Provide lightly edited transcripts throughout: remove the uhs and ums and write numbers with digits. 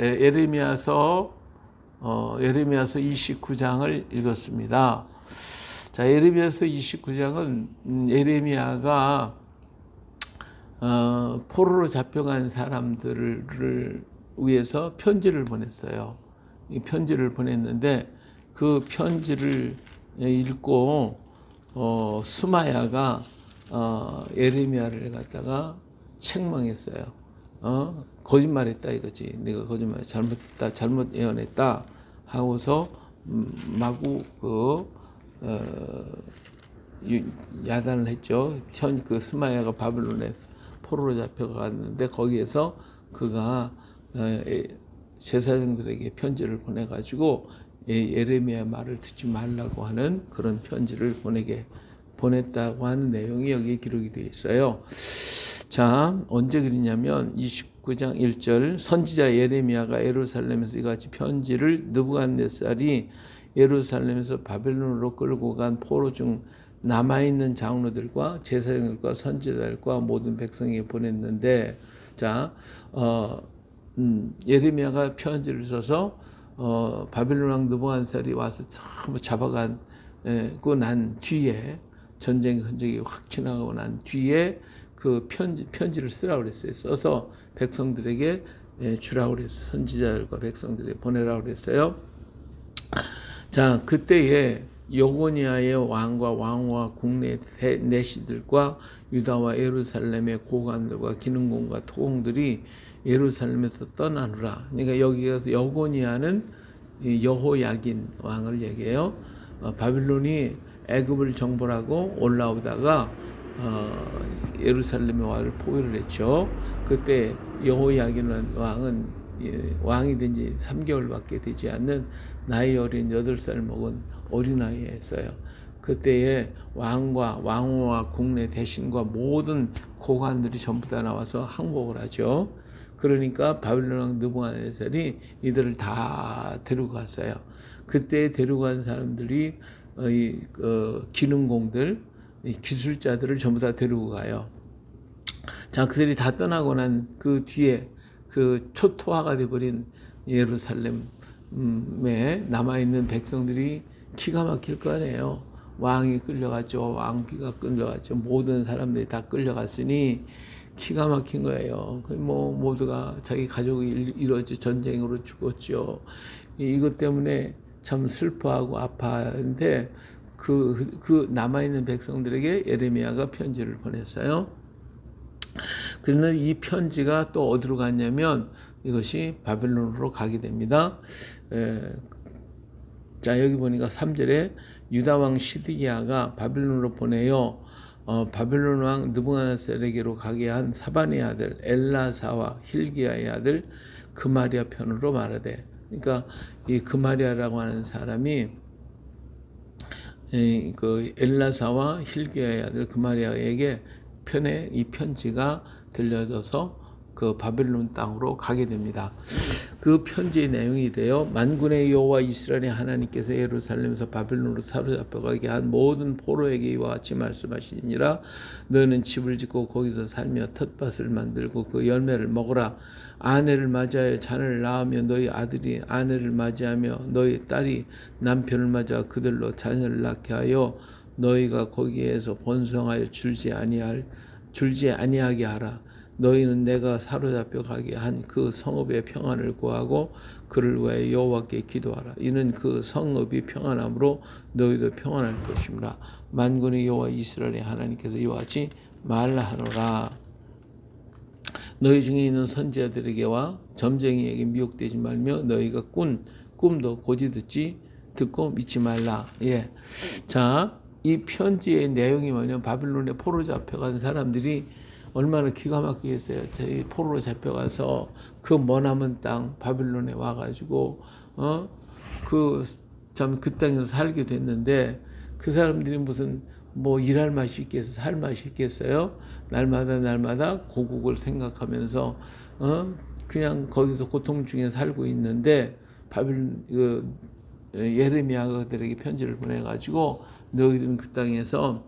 예레미야서 29장을 읽었습니다. 자, 예레미야서 29장은 예레미야가 포로로 잡혀간 사람들을 위해서 편지를 보냈어요. 이 편지를 보냈는데 그 편지를 읽고 스마야가 예레미야를 갖다가 책망했어요. 거짓말했다 이거지. 내가 거짓말 잘못했다, 잘못 예언했다 하고서 마구 야단을 했죠. 그 스마야가 바벨론에 포로로 잡혀갔는데 거기에서 그가 제사장들에게 편지를 보내가지고 예레미야 말을 듣지 말라고 하는 그런 편지를 보냈다고 하는 내용이 여기에 기록이 되어 있어요. 자, 언제 그랬냐면 29장 1절 선지자 예레미야가 예루살렘에서 이같이 편지를 느부갓네살이 예루살렘에서 바벨론으로 끌고 간 포로 중 남아있는 장로들과 제사장들과 선지자들과 모든 백성에게 보냈는데, 자, 예레미야가 편지를 써서 바벨론 왕 느부갓네살이 와서 전부 잡아가고 난 뒤에, 전쟁 흔적이 확 지나가고 난 뒤에 그 편지를 쓰라고 그랬어요. 써서 백성들에게 주라고 그랬어요. 선지자들과 백성들에게 보내라고 그랬어요. 자, 그때에 여고니아의 왕과 왕후와 국내 내시들과 유다와 예루살렘의 고관들과 기능공과 토공들이 예루살렘에서 떠나느라. 그러니까 여기서 여고니아는 여호야긴 왕을 얘기해요. 바빌론이 애굽을 정벌하고 올라오다가 예루살렘의 왕을 포위를 했죠. 그때 여호야긴 왕은 왕이 된 지 3개월밖에 되지 않는 나이 어린 8살 먹은 어린아이였어요. 그때에 왕과 왕후와 국내 대신과 모든 고관들이 전부 다 나와서 항복을 하죠. 그러니까 바빌론 왕 느부갓네살이 이들을 다 데리고 갔어요. 그때 데리고 간 사람들이 기능공들, 기술자들을 전부 다 데리고 가요. 자, 그들이 다 떠나고 난 그 뒤에 그 초토화가 되어버린 예루살렘에 남아있는 백성들이 기가 막힐 거 아니에요. 왕이 끌려갔죠. 왕비가 끌려갔죠. 모든 사람들이 다 끌려갔으니 기가 막힌 거예요. 모두가 자기 가족이 이루어져 전쟁으로 죽었죠. 이것 때문에 참 슬퍼하고 아파하는데 그 남아있는 백성들에게 예레미야가 편지를 보냈어요. 그런데 이 편지가 또 어디로 갔냐면 이것이 바벨론으로 가게 됩니다. 자, 여기 보니까 3절에 유다 왕 시드기야가 바벨론으로 보내요. 바벨론 왕 느부갓네살에게로 가게 한 사반의 아들 엘라사와 힐기야의 아들 그마리아 편으로 말하되. 그러니까 이 그마리아라고 하는 사람이 그 엘라사와 힐기야의 아들 그마리아에게 편에 이 편지가 들려져서 그 바벨론 땅으로 가게 됩니다. 그 편지의 내용이 이래요. 만군의 여호와 이스라엘의 하나님께서 예루살렘에서 바벨론으로 사로잡혀가게 한 모든 포로에게 이와 같이 말씀하시니라. 너는 집을 짓고 거기서 살며 텃밭을 만들고 그 열매를 먹으라. 아내를 맞이하여 자녀를 낳으며 너희 아들이 아내를 맞이하며 너희 딸이 남편을 맞아 그들로 자녀를 낳게 하여 너희가 거기에서 번성하여 줄지 아니하게 하라. 너희는 내가 사로잡혀 가게 한 그 성읍의 평안을 구하고 그를 위하여 여호와께 기도하라. 이는 그 성읍이 평안함으로 너희도 평안할 것이므라. 만군의 여호와 이스라엘의 하나님께서 이와 같이 말하노라. 너희 중에 있는 선지자들에게와 점쟁이에게 미혹되지 말며 너희가 꿈도 고지 듣고 믿지 말라. 예. 자, 이 편지의 내용이 뭐냐면 바빌론에 포로 잡혀간 사람들이 얼마나 기가 막히겠어요. 저희 포로로 잡혀가서 그 머나먼 땅 바빌론에 와가지고 그 땅에서 살게 됐는데 그 사람들이 무슨 일할 맛이 있겠어요? 살 맛이 있겠어요? 날마다 고국을 생각하면서 그냥 거기서 고통 중에 살고 있는데 예레미야가 그들에게 편지를 보내가지고 너희들은 그 땅에서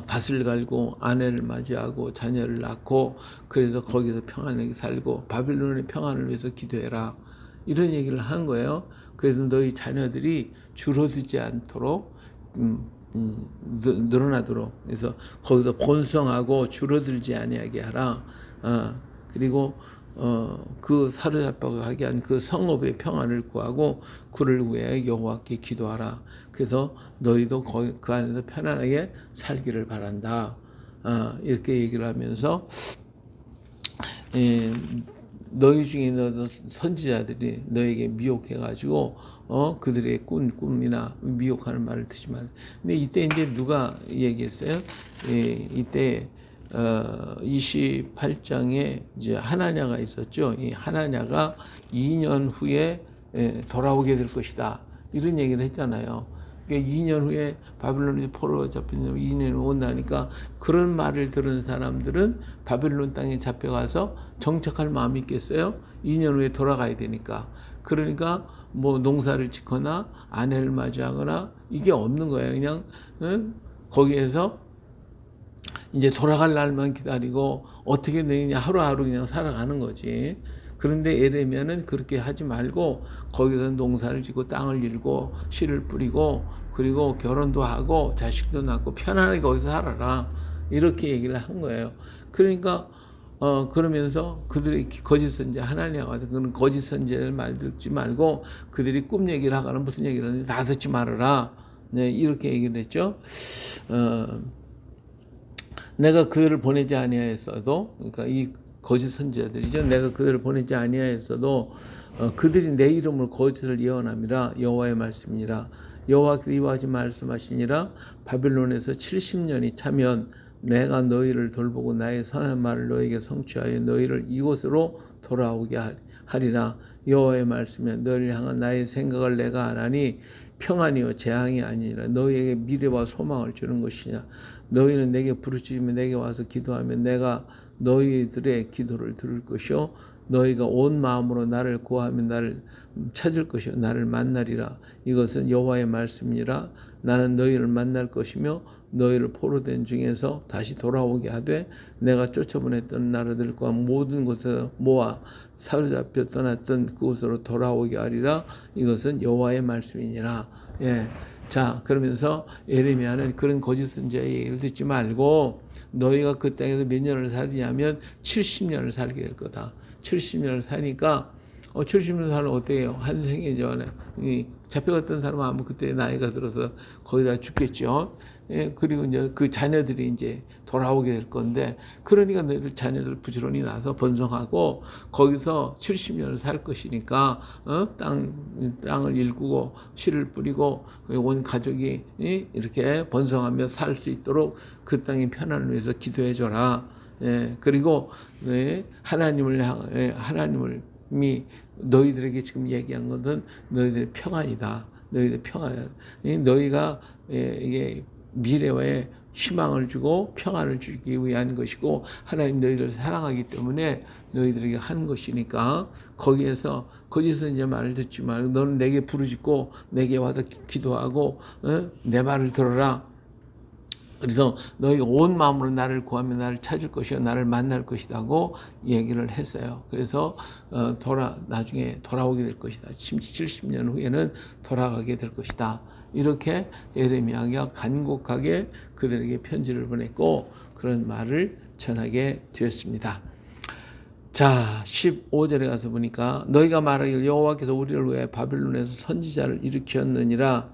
밭을 갈고 아내를 맞이하고 자녀를 낳고 그래서 거기서 평안하게 살고 바빌론의 평안을 위해서 기도해라. 이런 얘기를 한 거예요. 그래서 너희 자녀들이 줄어들지 않도록 늘어나도록 그래서 거기서 번성하고 줄어들지 아니하게 하라. 그리고 그 사로잡혀가게 한 그 성읍의 평안을 구하고 그를 위해 여호와께 기도하라. 그래서 너희도 그 안에서 편안하게 살기를 바란다. 이렇게 얘기를 하면서 너희 중에 있는 선지자들이 너에게 미혹해가지고 그들의 꿈이나 미혹하는 말을 듣지 말라. 근데 이때 이제 누가 얘기했어요? 이때 28장에 이제 하나냐가 있었죠. 이 하나냐가 2년 후에 돌아오게 될 것이다. 이런 얘기를 했잖아요. 그러니까 2년 후에 바빌론이 포로로 잡힌 2년 후 온다니까 그런 말을 들은 사람들은 바빌론 땅에 잡혀가서 정착할 마음이 있겠어요? 2년 후에 돌아가야 되니까. 그러니까 뭐 농사를 짓거나 아내를 맞이하거나 이게 없는 거예요. 그냥 거기에서 이제 돌아갈 날만 기다리고 어떻게 되느냐 하루하루 그냥 살아가는 거지. 그런데 예레미야는 그렇게 하지 말고 거기서 농사를 짓고 땅을 일고 씨를 뿌리고 그리고 결혼도 하고 자식도 낳고 편안하게 거기서 살아라. 이렇게 얘기를 한 거예요. 그러니까 그러면서 그들이 거짓 선지 하나님과 같은 그런 거짓 선지자들 말 듣지 말고 그들이 꿈 얘기를 하거나 무슨 얘기를 하는지 다 듣지 말아라. 네, 이렇게 얘기를 했죠. 내가 그들을 보내지 아니하였어도, 그러니까 이 거짓 선지자들이죠. 내가 그들을 보내지 아니하였어도 그들이 내 이름을 거짓을 예언함이라. 여호와의 말씀이니라. 여호와께서 이와 같이 말씀하시니라. 바빌론에서 70년이 차면 내가 너희를 돌보고 나의 선한 말을 너희에게 성취하여 너희를 이곳으로 돌아오게 하리라. 여호와의 말씀이야. 너희를 향한 나의 생각을 내가 안하니 평안이요 재앙이 아니라 너희에게 미래와 소망을 주는 것이냐. 너희는 내게 부르짖으면 내게 와서 기도하면 내가 너희들의 기도를 들을 것이요 너희가 온 마음으로 나를 구하면 나를 찾을 것이요 나를 만나리라. 이것은 여호와의 말씀이라. 나는 너희를 만날 것이며 너희를 포로된 중에서 다시 돌아오게 하되 내가 쫓아보냈던 나라들과 모든 곳에서 모아 사로잡혀 떠났던 그곳으로 돌아오게 하리라. 이것은 여호와의 말씀이니라. 예. 자, 그러면서 예레미야는 그런 거짓 선지자의 얘기를 듣지 말고 너희가 그 땅에서 몇 년을 살냐면 70년을 살게 될 거다. 70년을 사니까 70년 살면 어떻게 해요? 한 생애 전에 잡혀갔던 사람은 아마 그때 나이가 들어서 거의 다 죽겠죠. 예, 그리고 이제 그 자녀들이 이제 돌아오게 될 건데, 그러니까 너희들 자녀들 부지런히 나서 번성하고 거기서 70년을 살 것이니까 땅을 일구고 씨를 뿌리고 온 가족이 이렇게 번성하며 살 수 있도록 그 땅의 편안을 위해서 기도해 줘라. 예, 그리고 하나님을 너희들에게 지금 얘기한 것은 너희들의 평안이다. 너희들 평안. 너희가 이게 미래에 희망을 주고 평안을 주기 위한 것이고 하나님 너희들을 사랑하기 때문에 너희들에게 하는 것이니까 거기에서 거짓 선지자 말을 듣지 말고 너는 내게 부르짖고 내게 와서 기도하고 내 말을 들어라. 그래서 너희 온 마음으로 나를 구하면 나를 찾을 것이요 나를 만날 것이라고 얘기를 했어요. 그래서 나중에 돌아오게 될 것이다. 70년 후에는 돌아가게 될 것이다. 이렇게 예레미야가 간곡하게 그들에게 편지를 보냈고 그런 말을 전하게 되었습니다. 자, 15절에 가서 보니까 너희가 말하기를 여호와께서 우리를 위해 바빌론에서 선지자를 일으켰느니라.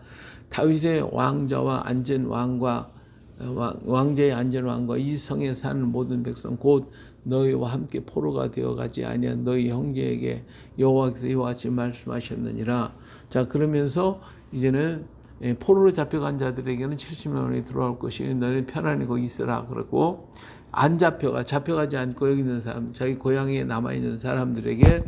다윗의 왕자와 앉은 왕과 왕제의 앉은 왕과 이 성에 사는 모든 백성 곧 너희와 함께 포로가 되어가지 아니한 너희 형제에게 여호와께서 이와 같이 말씀하셨느니라. 자, 그러면서 이제는 포로로 잡혀간 자들에게는 70년이 들어올 것이 너희 편안히 거기 있으라 그러고, 안 잡혀가지 않고 여기 있는 사람, 자기 고향에 남아있는 사람들에게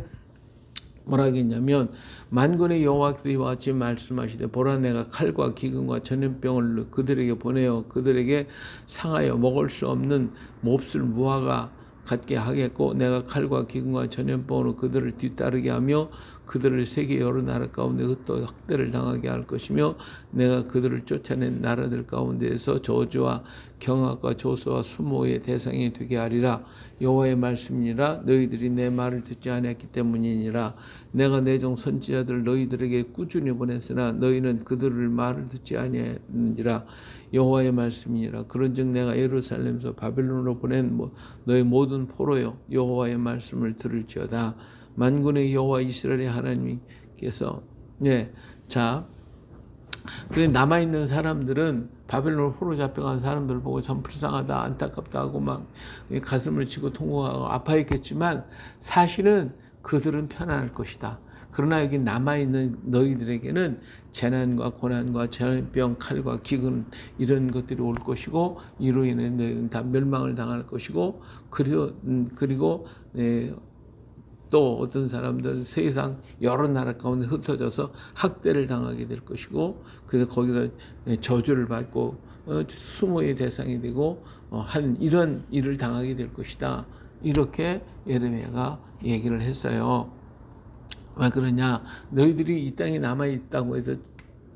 뭐라 하겠냐면 만군의 여호와께서 이와 같이 말씀하시되 보라 내가 칼과 기근과 전염병을 그들에게 보내어 그들에게 상하여 먹을 수 없는 몹쓸 무화과 갖게 하겠고 내가 칼과 기근과 전염병으로 그들을 뒤따르게 하며 그들을 세계 여러 나라 가운데 또 학대를 당하게 할 것이며 내가 그들을 쫓아낸 나라들 가운데에서 저주와 경악과 조소와 수모의 대상이 되게 하리라. 여호와의 말씀이니라. 너희들이 내 말을 듣지 아니했기 때문이니라. 내가 내 종 선지자들 너희들에게 꾸준히 보냈으나 너희는 그들을 말을 듣지 아니했느니라. 여호와의 말씀이니라. 그런즉 내가 예루살렘에서 바벨론으로 보낸 너희 모든 포로여 여호와의 말씀을 들을지어다. 만군의 여호와 이스라엘의 하나님께서 자 그래 남아 있는 사람들은 바벨론 포로 잡혀간 사람들을 보고 참 불쌍하다 안타깝다 하고 막 가슴을 치고 통곡하고 아파했겠지만 사실은 그들은 편안할 것이다. 그러나 여기 남아있는 너희들에게는 재난과 고난과 전염병, 칼과 기근 이런 것들이 올 것이고 이로 인해 너희는 다 멸망을 당할 것이고 그리고 또 어떤 사람들은 세상 여러 나라 가운데 흩어져서 학대를 당하게 될 것이고 그래서 거기서 저주를 받고 수모의 대상이 되고 하는 이런 일을 당하게 될 것이다. 이렇게 예레미야가 얘기를 했어요. 왜 그러냐? 너희들이 이 땅에 남아있다고 해서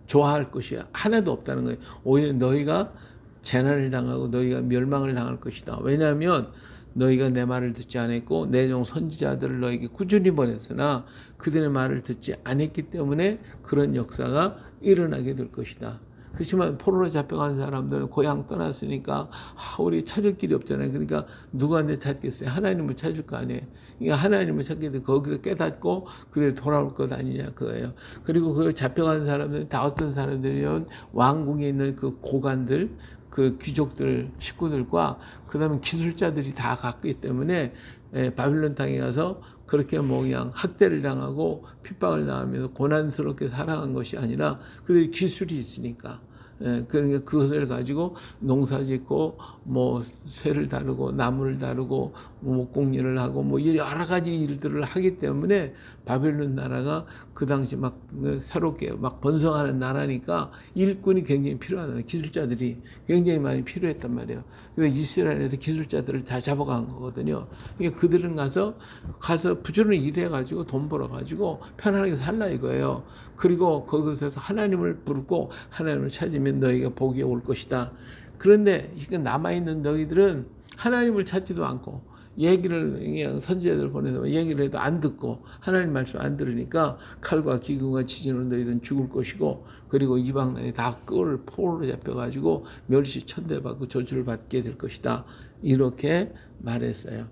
좋아할 것이 하나도 없다는 거예요. 오히려 너희가 재난을 당하고 너희가 멸망을 당할 것이다. 왜냐하면 너희가 내 말을 듣지 않았고 내 종 선지자들을 너에게 꾸준히 보냈으나 그들의 말을 듣지 않았기 때문에 그런 역사가 일어나게 될 것이다. 그렇지만 포로로 잡혀간 사람들은 고향 떠났으니까 우리 찾을 길이 없잖아요. 그러니까 누구한테 찾겠어요? 하나님을 찾을 거 아니에요. 그러니까 하나님을 찾게 되고 거기서 깨닫고 그들이 돌아올 것 아니냐 그거예요. 그리고 그 잡혀간 사람들은 다 어떤 사람들이면 왕궁에 있는 그 고관들 그 귀족들 식구들과 그 다음에 기술자들이 다 갔기 때문에 바빌론 땅에 가서 그렇게 그냥 학대를 당하고 핍박을 당하면서 고난스럽게 살아간 것이 아니라 그들이 기술이 있으니까 그러니까 그것을 가지고 농사 짓고 쇠를 다루고 나무를 다루고 목공일을 하고 여러 가지 일들을 하기 때문에 바벨론 나라가 그 당시 막 새롭게 막 번성하는 나라니까 일꾼이 굉장히 필요하다. 기술자들이 굉장히 많이 필요했단 말이에요. 그래서 이스라엘에서 기술자들을 다 잡아간 거거든요. 그러니까 그들은 가서 부지런히 일해가지고 돈 벌어가지고 편안하게 살라 이거예요. 그리고 거기서 하나님을 부르고 하나님을 찾으면 너희가 복이 올 것이다. 그런데 남아있는 너희들은 하나님을 찾지도 않고 얘기를 그냥 선지자들 보내서 얘기를 해도 안 듣고 하나님 말씀 안 들으니까 칼과 기근과 지진으로 너희들은 죽을 것이고 그리고 이방 나라에 다 포로로 잡혀가지고 멸시 천대받고 저주를 받게 될 것이다. 이렇게 말했어요.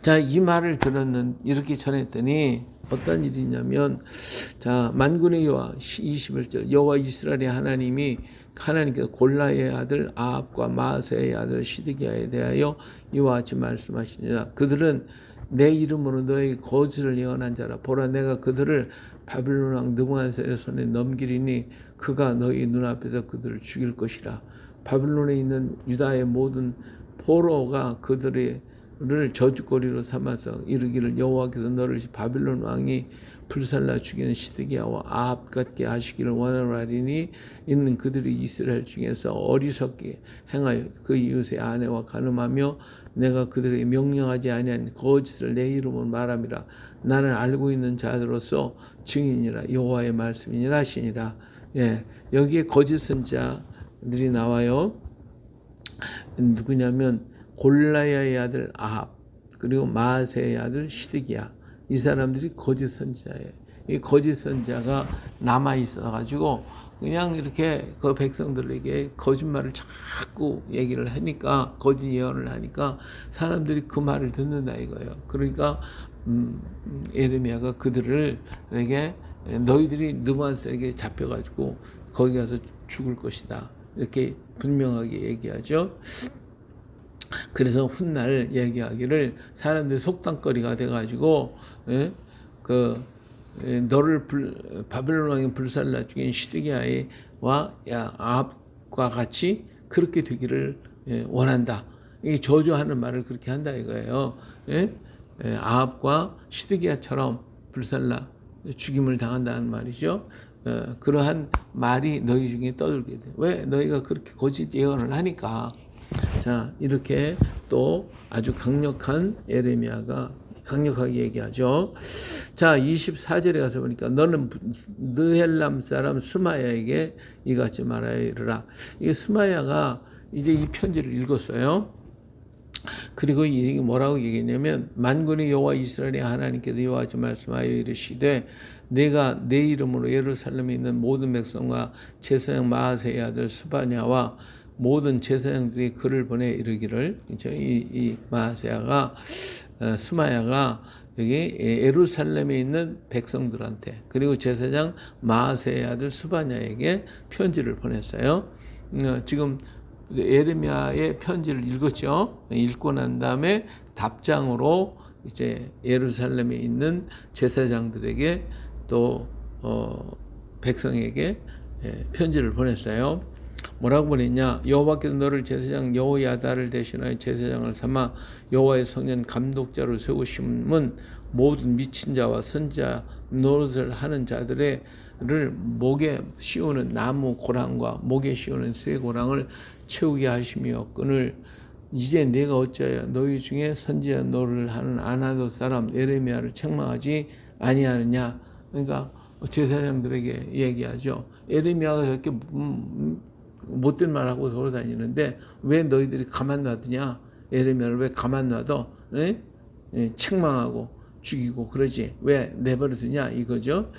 자, 이 말을 이렇게 전했더니 어떤 일이냐면 자 만군의 여호와 21절 여호와 이스라엘의 하나님께서 골라의 아들 아합과 마아세의 아들 시드기야에 대하여 이와 같이 말씀하시니라. 그들은 내 이름으로 너에게 거짓을 예언한 자라. 보라 내가 그들을 바빌론 왕 느부갓네살의 손에 넘기리니 그가 너희 눈앞에서 그들을 죽일 것이라. 바빌론에 있는 유다의 모든 포로가 그들을 저주거리로 삼아서 이르기를 여호와께서 너를 바빌론 왕이 불살라 죽이는 시드기야와 아합 같게 하시기를 원하노라니 있는 그들이 이스라엘 중에서 어리석게 행하여 그 이웃의 아내와 간음하며 내가 그들에게 명령하지 아니한 거짓을 내 이름으로 말함이라. 나는 알고 있는 자들로서 증인이라. 여호와의 말씀이니라 하시니라. 여기에 거짓 선지자들이 나와요. 누구냐면 골라야의 아들 아합 그리고 마아세의 아들 시드기야. 이 사람들이 거짓 선지자예요. 이 거짓 선지자가 남아 있어 가지고 그냥 이렇게 그 백성들에게 거짓말을 자꾸 얘기를 하니까 거짓 예언을 하니까 사람들이 그 말을 듣는다 이거예요. 그러니까 예레미야가 그들에게 너희들이 느부갓네살에게 잡혀가지고 거기 가서 죽을 것이다 이렇게 분명하게 얘기하죠. 그래서 훗날 얘기하기를 사람들이 속담거리가 돼가지고 너를 바벨론 왕이 불살라 죽인 시드기야와 아합과 같이 그렇게 되기를 원한다. 이 저주하는 말을 그렇게 한다 이거예요. 아합과 시드기야처럼 불살라 죽임을 당한다는 말이죠. 그러한 말이 너희 중에 떠들게 돼. 왜? 너희가 그렇게 거짓 예언을 하니까. 자, 이렇게 또 아주 강력한 에레미야가 강력하게 얘기하죠. 자, 24절에 가서 보니까 너는 느헬람 사람 스마야에게 이같이 말하여 이르라. 이 스마야가 이제 이 편지를 읽었어요. 그리고 이게 뭐라고 얘기했냐면 만군의 여호와 이스라엘의 하나님께서 이와 같이 말씀하여 이르시되 내가 내 이름으로 예루살렘에 있는 모든 백성과 제사장 마아세의 아들 스바냐와 모든 제사장들이 글을 보내 이르기를, 이 마아세야가 스마야가 여기 예루살렘에 있는 백성들한테 그리고 제사장 마아세의 아들 스바냐에게 편지를 보냈어요. 지금 예레미야의 편지를 읽었죠. 읽고 난 다음에 답장으로 이제 예루살렘에 있는 제사장들에게 또 백성에게 편지를 보냈어요. 뭐라고 보냈냐? 여호와께서 너를 제사장 여호야다를 대신하여 제사장을 삼아 여호와의 성전 감독자로 세우심은 모든 미친 자와 선지자 노릇을 하는 자들을 목에 씌우는 나무 고랑과 목에 씌우는 쇠 고랑을 채우게 하심이었거늘 이제 내가 어찌하여 너희 중에 선지자 노릇을 하는 아나돗 사람 예레미야를 책망하지 아니하느냐. 그러니까 제사장들에게 얘기하죠. 예레미야가 이렇게 못된 말하고 돌아다니는데 왜 너희들이 가만 놔두냐? 예레미야를 왜 가만 놔둬? 책망하고 죽이고 그러지? 왜 내버려 두냐? 이거죠.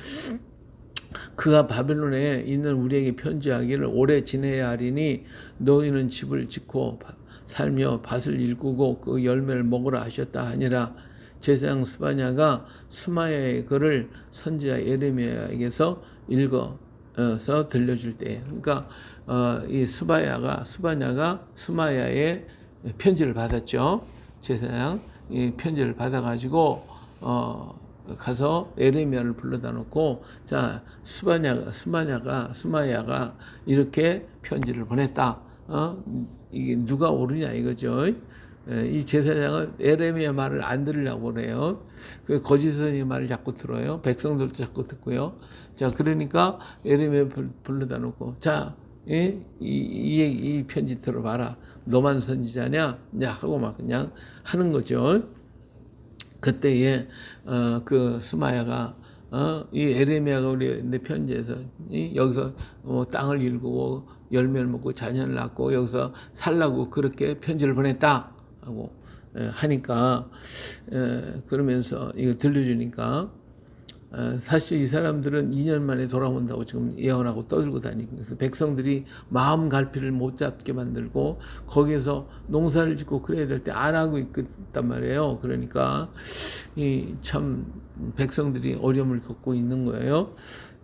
그가 바벨론에 있는 우리에게 편지하기를 오래 지내야 하리니 너희는 집을 짓고 살며 밭을 일구고 그 열매를 먹으라 하셨다 하니라. 제사장 스바냐가 스마야의 글을 선지자 예레미야에게서 읽어서 들려줄 때, 그러니까 이 스바냐가 스마야의 편지를 받았죠. 제사장 이 편지를 받아가지고 가서 예레미야를 불러다 놓고, 자, 스마야가 이렇게 편지를 보냈다. 이게 누가 옳으냐 이거죠. 이 제사장은 예레미야 말을 안 들으려고 그래요. 그 거짓 선생님 말을 자꾸 들어요. 백성들도 자꾸 듣고요. 자, 그러니까 예레미야 불러다 놓고, 자, 이 편지 들어봐라. 너만 선지자냐? 하고 막 그냥 하는 거죠. 그때에 그 스마야가 이 에레미야가 우리 내 편지에서 여기서 땅을 일구고 열매를 먹고 자녀를 낳고 여기서 살라고 그렇게 편지를 보냈다 하고 하니까, 그러면서 이거 들려주니까 사실 이 사람들은 2년 만에 돌아온다고 지금 예언하고 떠들고 다니고, 그래서 백성들이 마음 갈피를 못 잡게 만들고 거기에서 농사를 짓고 그래야 될 때 안 하고 있단 말이에요. 그러니까 이 참 백성들이 어려움을 겪고 있는 거예요.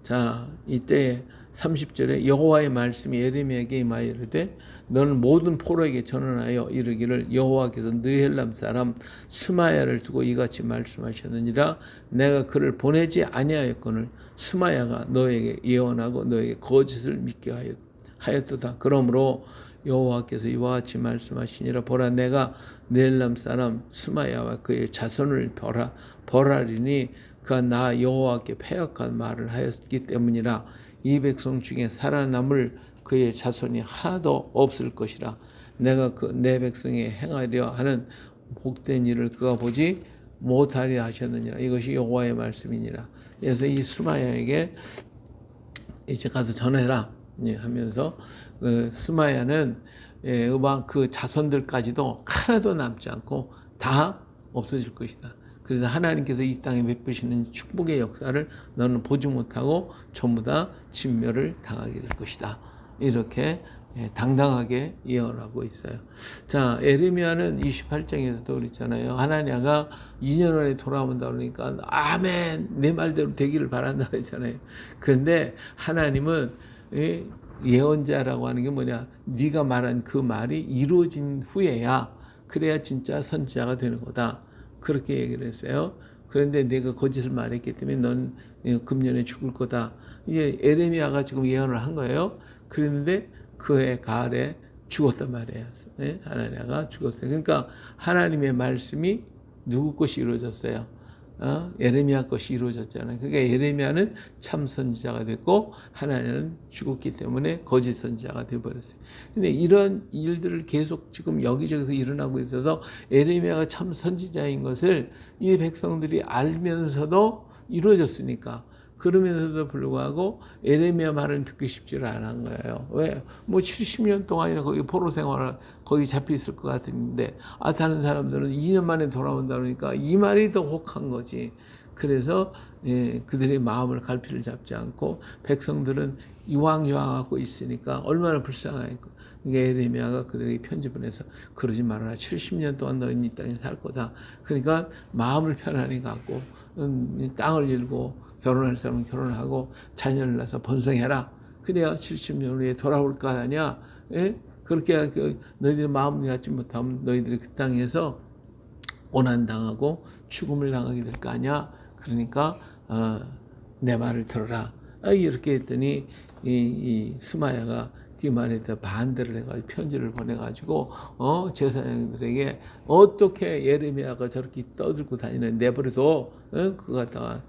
자, 이때 30절에 여호와의 말씀이 예레미야에게 임하여 이르되 너는 모든 포로에게 전언하여 이르기를 여호와께서 느헬람 사람 스마야를 두고 이같이 말씀하셨느니라. 내가 그를 보내지 아니하였거늘 스마야가 너에게 예언하고 너에게 거짓을 믿게 하였도다. 그러므로 여호와께서 이와 같이 말씀하시니라. 보라, 내가 느헬람 사람 스마야와 그의 자손을 벌하리니 그가 나 여호와께 패역한 말을 하였기 때문이라. 이 백성 중에 살아남을 그의 자손이 하나도 없을 것이라. 내가 내 백성에 행하려 하는 복된 일을 그가 보지 못하리라 하셨느니라. 이것이 여호와의 말씀이니라. 그래서 이 스마야에게 이제 가서 전해라 하면서 스마야는 그 자손들까지도 하나도 남지 않고 다 없어질 것이다. 그래서 하나님께서 이 땅에 베푸시는 축복의 역사를 너는 보지 못하고 전부 다 진멸을 당하게 될 것이다. 이렇게 당당하게 예언하고 있어요. 자, 예레미야는 28장에서도 그랬잖아요. 하나냐가 2년 안에 돌아온다 그러니까 아멘, 내 말대로 되기를 바란다 그랬잖아요. 그런데 하나님은 예언자라고 하는 게 뭐냐? 네가 말한 그 말이 이루어진 후에야 그래야 진짜 선지자가 되는 거다. 그렇게 얘기를 했어요. 그런데 내가 거짓을 말했기 때문에 넌 금년에 죽을 거다. 이게 에레미야가 지금 예언을 한 거예요. 그런데 그해 가을에 죽었단 말이에요. 하나냐가 죽었어요. 그러니까 하나님의 말씀이 누구 것이 이루어졌어요? 예레미야 것이 이루어졌잖아요. 그러니까 예레미야는 참 선지자가 됐고 하나님은 죽었기 때문에 거짓 선지자가 되어버렸어요. 근데 이런 일들을 계속 지금 여기저기서 일어나고 있어서 예레미야가 참 선지자인 것을 이 백성들이 알면서도 이루어졌으니까, 그러면서도 불구하고 예레미야 말을 듣기 쉽지를 않은 거예요. 왜? 뭐 70년 동안이나 거기 포로 생활을 거기 잡혀 있을 것 같은데, 다른 사람들은 2년 만에 돌아온다 그러니까 이 말이 더 혹한 거지. 그래서 그들의 마음을 갈피를 잡지 않고 백성들은 이왕하고 있으니까 얼마나 불쌍하겠고, 그러니까 예레미야가 그들에게 편지 보내서 그러지 말아라. 70년 동안 너희는 이 땅에 살 거다. 그러니까 마음을 편안히 갖고 땅을 일고 결혼할 사람은 결혼하고 자녀를 낳아서 번성해라. 그래야 70년 후에 돌아올 거 아니야. 예? 그렇게 너희들이 마음을 갖지 못하면 너희들이 그 땅에서 고난당하고 죽음을 당하게 될 거 아니야. 그러니까 내 말을 들어라. 이렇게 했더니 이 스마야가 그 말에 대해 반대를 해가지고 편지를 보내가지고 제사장들에게 어떻게 예레미야가 저렇게 떠들고 다니는 내버려도 그거 갖다가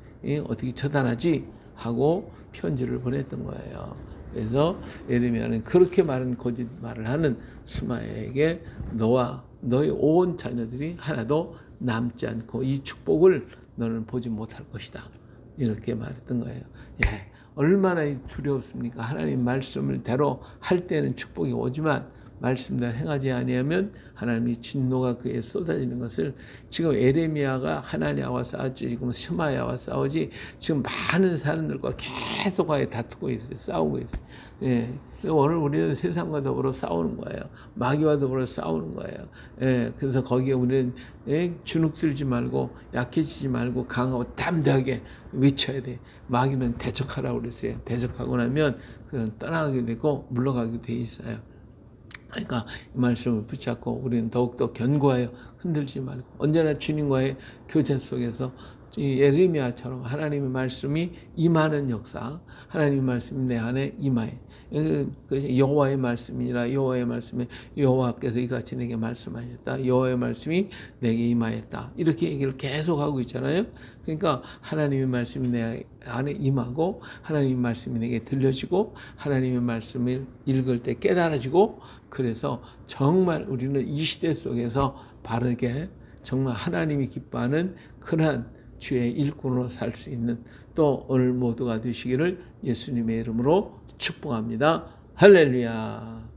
어떻게 처단하지 하고 편지를 보냈던 거예요. 그래서 예레미야는 그렇게 말은 거짓말을 하는 스마야에게 너와 너의 온 자녀들이 하나도 남지 않고 이 축복을 너는 보지 못할 것이다. 이렇게 말했던 거예요. 예, 얼마나 두렵습니까? 하나님 말씀을 대로 할 때는 축복이 오지만 말씀대로 행하지 아니하면 하나님의 진노가 그에 쏟아지는 것을, 지금 예레미야가 하나님과 싸웠지, 지금 스마야와 싸우지, 지금 많은 사람들과 계속 다투고 있어요. 싸우고 있어요. 예. 오늘 우리는 세상과 더불어 싸우는 거예요. 마귀와 더불어 싸우는 거예요. 예. 그래서 거기에 우리는 주눅들지 말고 약해지지 말고 강하고 담대하게 외쳐야 돼. 마귀는 대적하라고 그랬어요. 대적하고 나면 그는 떠나가게 되고 물러가게 돼 있어요. 그러니까 이 말씀을 붙잡고 우리는 더욱더 견고하여 흔들지 말고 언제나 주님과의 교제 속에서 예레미야처럼 하나님의 말씀이 임하는 역사, 하나님의 말씀이 내 안에 임하여, 여호와의 말씀이라, 여호와의 말씀에 여호와께서 이같이 내게 말씀하셨다, 여호와의 말씀이 내게 임하였다, 이렇게 얘기를 계속하고 있잖아요. 그러니까 하나님의 말씀이 내 안에 임하고 하나님의 말씀이 내게 들려지고 하나님의 말씀을 읽을 때 깨달아지고, 그래서 정말 우리는 이 시대 속에서 바르게 정말 하나님이 기뻐하는 그러한 주의 일꾼으로 살 수 있는 또 오늘 모두가 되시기를 예수님의 이름으로 축복합니다. 할렐루야.